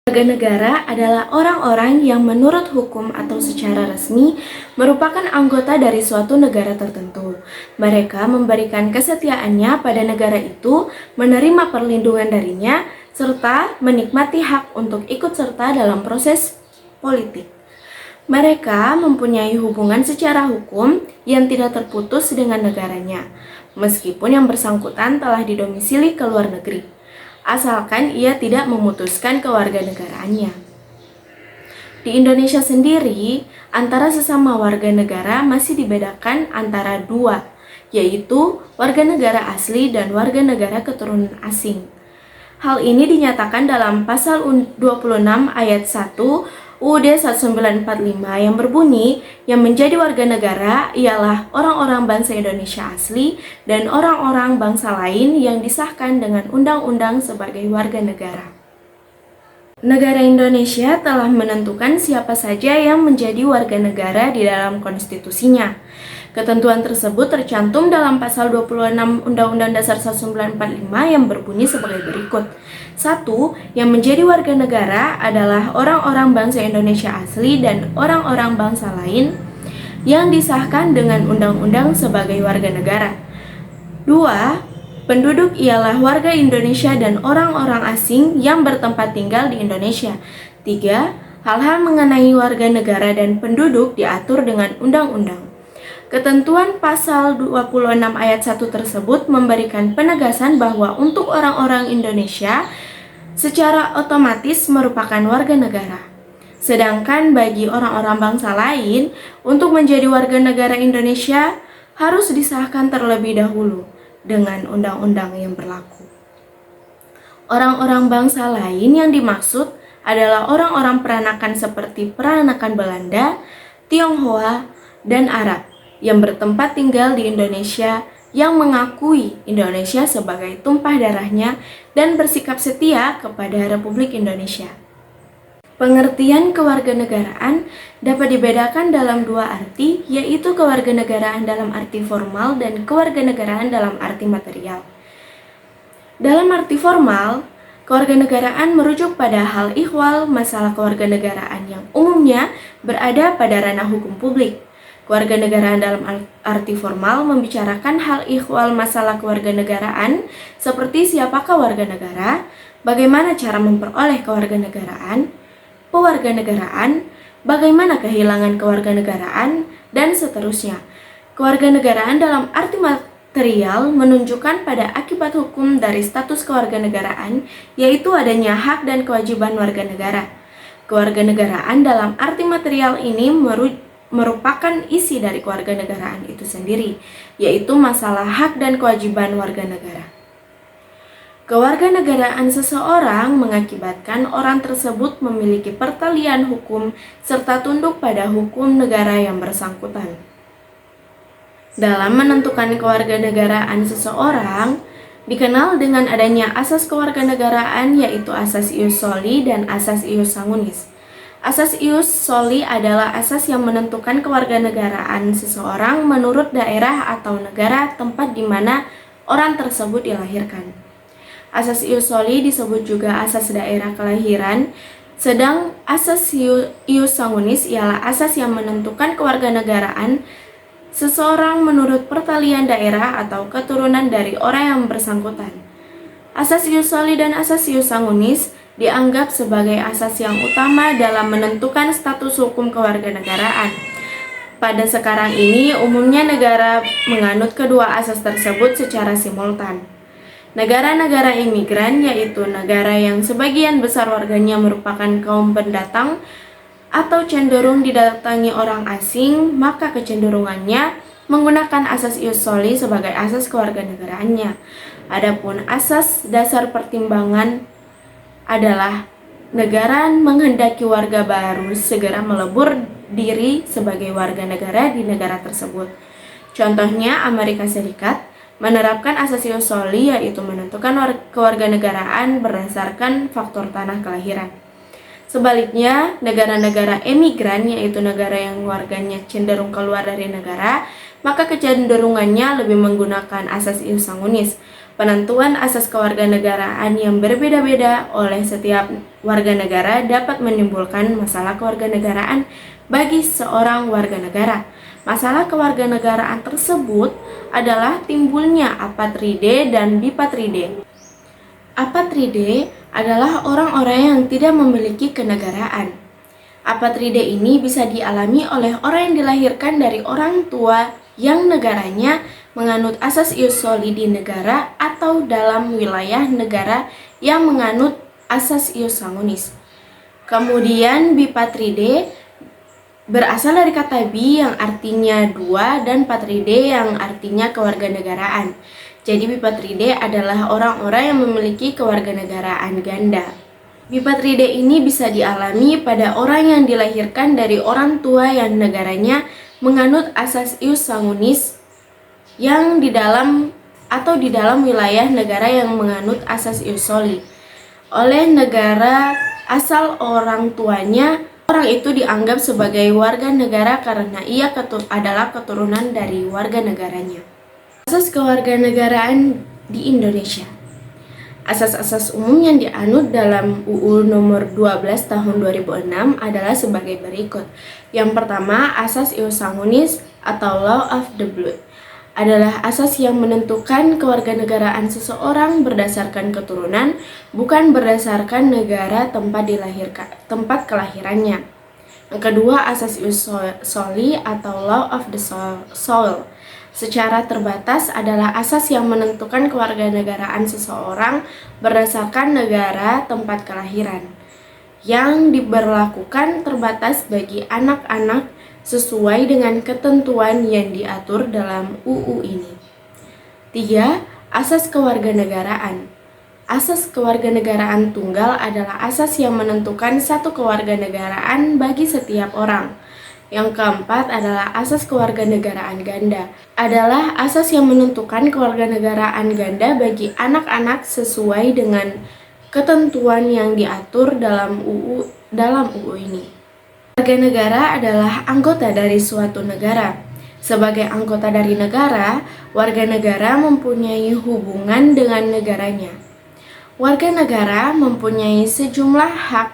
Warga negara adalah orang-orang yang menurut hukum atau secara resmi merupakan anggota dari suatu negara tertentu. Mereka memberikan kesetiaannya pada negara itu, menerima perlindungan darinya, serta menikmati hak untuk ikut serta dalam proses politik. Mereka mempunyai hubungan secara hukum yang tidak terputus dengan negaranya, meskipun yang bersangkutan telah didomisili ke luar negeri, asalkan ia tidak memutuskan kewarganegaraannya. Di Indonesia sendiri, antara sesama warga negara masih dibedakan antara dua, yaitu warga negara asli dan warga negara keturunan asing. Hal ini dinyatakan dalam pasal 26 ayat 1 UUD 1945 yang berbunyi, yang menjadi warga negara ialah orang-orang bangsa Indonesia asli dan orang-orang bangsa lain yang disahkan dengan undang-undang sebagai warga negara. Negara Indonesia telah menentukan siapa saja yang menjadi warga negara di dalam konstitusinya. Ketentuan tersebut tercantum dalam pasal 26 Undang-Undang Dasar 1945 yang berbunyi sebagai berikut. 1. Yang menjadi warga negara adalah orang-orang bangsa Indonesia asli dan orang-orang bangsa lain yang disahkan dengan undang-undang sebagai warga negara. 2. Penduduk ialah warga Indonesia dan orang-orang asing yang bertempat tinggal di Indonesia. 3. Hal-hal mengenai warga negara dan penduduk diatur dengan undang-undang. Ketentuan pasal 26 ayat 1 tersebut memberikan penegasan bahwa untuk orang-orang Indonesia secara otomatis merupakan warga negara. Sedangkan bagi orang-orang bangsa lain, untuk menjadi warga negara Indonesia harus disahkan terlebih dahulu dengan undang-undang yang berlaku. Orang-orang bangsa lain yang dimaksud adalah orang-orang peranakan seperti peranakan Belanda, Tionghoa, dan Arab yang bertempat tinggal di Indonesia, yang mengakui Indonesia sebagai tumpah darahnya dan bersikap setia kepada Republik Indonesia. Pengertian kewarganegaraan dapat dibedakan dalam dua arti, yaitu kewarganegaraan dalam arti formal dan kewarganegaraan dalam arti material. Dalam arti formal, kewarganegaraan merujuk pada hal ihwal masalah kewarganegaraan yang umumnya berada pada ranah hukum publik. Kewarganegaraan dalam arti formal membicarakan hal ihwal masalah kewarganegaraan seperti siapakah warga negara, bagaimana cara memperoleh kewarganegaraan, pewarganegaraan, bagaimana kehilangan kewarganegaraan, dan seterusnya. Kewarganegaraan dalam arti material menunjukkan pada akibat hukum dari status kewarganegaraan, yaitu adanya hak dan kewajiban warga negara. Kewarganegaraan dalam arti material ini merupakan isi dari kewarganegaraan itu sendiri, yaitu masalah hak dan kewajiban warga negara. Kewarganegaraan seseorang mengakibatkan orang tersebut memiliki pertalian hukum serta tunduk pada hukum negara yang bersangkutan. Dalam menentukan kewarganegaraan seseorang, dikenal dengan adanya asas kewarganegaraan, yaitu asas ius soli dan asas ius sanguinis. Asas ius soli adalah asas yang menentukan kewarganegaraan seseorang menurut daerah atau negara tempat di mana orang tersebut dilahirkan. Asas ius soli disebut juga asas daerah kelahiran, sedang asas ius sanguinis ialah asas yang menentukan kewarganegaraan seseorang menurut pertalian daerah atau keturunan dari orang yang bersangkutan. Asas ius soli dan asas ius sanguinis dianggap sebagai asas yang utama dalam menentukan status hukum kewarganegaraan. Pada sekarang ini, umumnya negara menganut kedua asas tersebut secara simultan. Negara-negara imigran, yaitu negara yang sebagian besar warganya merupakan kaum pendatang atau cenderung didatangi orang asing, maka kecenderungannya menggunakan asas ius soli sebagai asas kewarganegaraannya. Adapun asas dasar pertimbangan adalah negara menghendaki warga baru segera melebur diri sebagai warga negara di negara tersebut. Contohnya, Amerika Serikat menerapkan asas ius soli, yaitu menentukan kewarganegaraan berdasarkan faktor tanah kelahiran. Sebaliknya, negara-negara emigran, yaitu negara yang warganya cenderung keluar dari negara, maka kecenderungannya lebih menggunakan asas ius sanguinis. Penentuan asas kewarganegaraan yang berbeda-beda oleh setiap warga negara dapat menimbulkan masalah kewarganegaraan bagi seorang warga negara. Masalah kewarganegaraan tersebut adalah timbulnya apatride dan bipatride. Apatride adalah orang-orang yang tidak memiliki kenegaraan. Apatride ini bisa dialami oleh orang yang dilahirkan dari orang tua yang negaranya menganut asas ius soli di negara atau dalam wilayah negara yang menganut asas ius sanguinis. Kemudian bipatride berasal dari kata bi yang artinya dua dan patride yang artinya kewarganegaraan. Jadi bipatride adalah orang-orang yang memiliki kewarganegaraan ganda. Bipatride ini bisa dialami pada orang yang dilahirkan dari orang tua yang negaranya menganut asas ius sanguinis yang di dalam wilayah negara yang menganut asas ius soli. Oleh negara asal orang tuanya, orang itu dianggap sebagai warga negara karena ia adalah keturunan dari warga negaranya. Asas kewarganegaraan di Indonesia. Asas-asas umum yang dianut dalam UU nomor 12 tahun 2006 adalah sebagai berikut. Yang pertama, asas ius sanguinis atau law of the blood adalah asas yang menentukan kewarganegaraan seseorang berdasarkan keturunan, bukan berdasarkan negara tempat kelahirannya. Yang kedua, asas ius soli atau law of the soil. Secara terbatas adalah asas yang menentukan kewarganegaraan seseorang berdasarkan negara tempat kelahiran, yang diberlakukan terbatas bagi anak-anak sesuai dengan ketentuan yang diatur dalam UU ini. 3. Asas kewarganegaraan. Asas kewarganegaraan tunggal adalah asas yang menentukan satu kewarganegaraan bagi setiap orang. Yang keempat adalah asas kewarganegaraan ganda. Adalah asas yang menentukan kewarganegaraan ganda bagi anak-anak sesuai dengan ketentuan yang diatur dalam UU ini. Warga negara adalah anggota dari suatu negara. Sebagai anggota dari negara, warga negara mempunyai hubungan dengan negaranya. Warga negara mempunyai sejumlah hak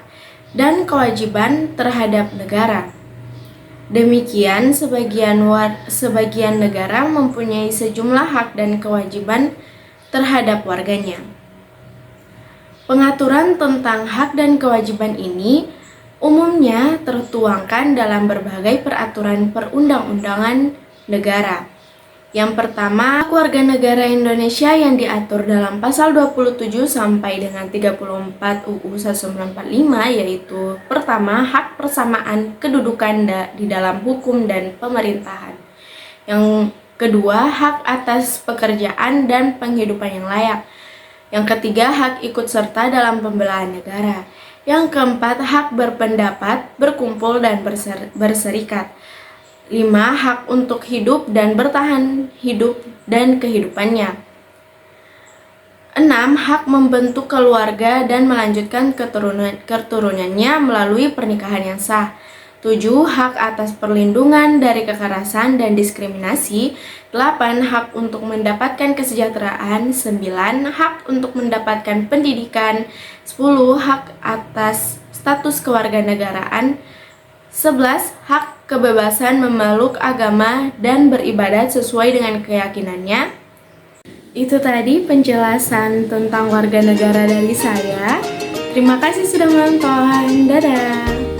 dan kewajiban terhadap negara. Demikian, sebagian negara mempunyai sejumlah hak dan kewajiban terhadap warganya. Pengaturan tentang hak dan kewajiban ini umumnya tertuangkan dalam berbagai peraturan perundang-undangan negara. Yang pertama, hak warga negara Indonesia yang diatur dalam pasal 27 sampai dengan 34 UU 1945, yaitu pertama, hak persamaan kedudukan di dalam hukum dan pemerintahan. Yang kedua, hak atas pekerjaan dan penghidupan yang layak. Yang ketiga, hak ikut serta dalam pembelaan negara. Yang keempat, hak berpendapat, berkumpul dan berserikat. 5. Hak untuk hidup dan bertahan hidup dan kehidupannya. 6. Hak membentuk keluarga dan melanjutkan keturunannya melalui pernikahan yang sah. 7. Hak atas perlindungan dari kekerasan dan diskriminasi. 8. Hak untuk mendapatkan kesejahteraan. 9. Hak untuk mendapatkan pendidikan. 10. Hak atas status kewarganegaraan. 11. Hak kebebasan memeluk agama dan beribadat sesuai dengan keyakinannya. Itu tadi penjelasan tentang warga negara dari saya. Terima kasih sudah menonton. Dadah.